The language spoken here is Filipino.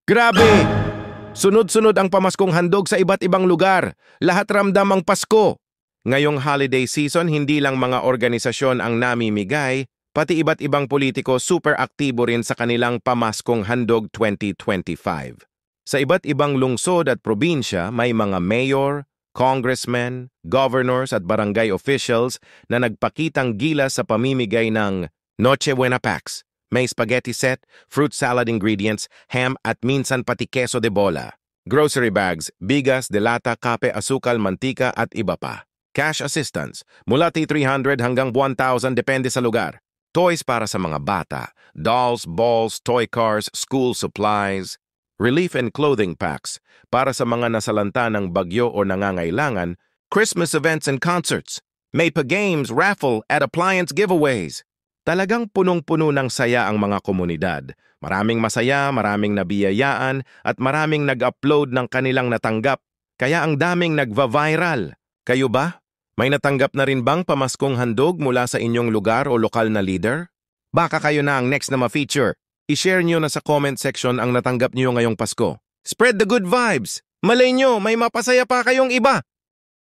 Grabe! Sunod-sunod ang pamaskong handog sa iba't ibang lugar. Lahat ramdam ang Pasko. Ngayong holiday season, hindi lang mga organisasyon ang namimigay, pati iba't ibang politiko super aktibo rin sa kanilang pamaskong handog 2025. Sa iba't ibang lungsod at probinsya, may mga mayor, congressmen, governors at barangay officials na nagpakitang gilas sa pamimigay ng Noche Buena Packs. May spaghetti set, fruit salad ingredients, ham at minsan pati queso de bola. Grocery bags, bigas, delata, kape, asukal, mantika at iba pa. Cash assistance, mula T300 hanggang 1,000 depende sa lugar. Toys para sa mga bata, dolls, balls, toy cars, school supplies. Relief and clothing packs para sa mga nasalanta ng bagyo o nangangailangan. Christmas events and concerts. May pa-games, raffle at appliance giveaways. Talagang punong-puno ng saya ang mga komunidad. Maraming masaya, maraming nabiyayaan, at maraming nag-upload ng kanilang natanggap. Kaya ang daming nagva-viral. Kayo ba? May natanggap na rin bang pamaskong handog mula sa inyong lugar o lokal na leader? Baka kayo na ang next na ma-feature. I-share nyo na sa comment section ang natanggap nyo ngayong Pasko. Spread the good vibes! Malay nyo, may mapasaya pa kayong iba!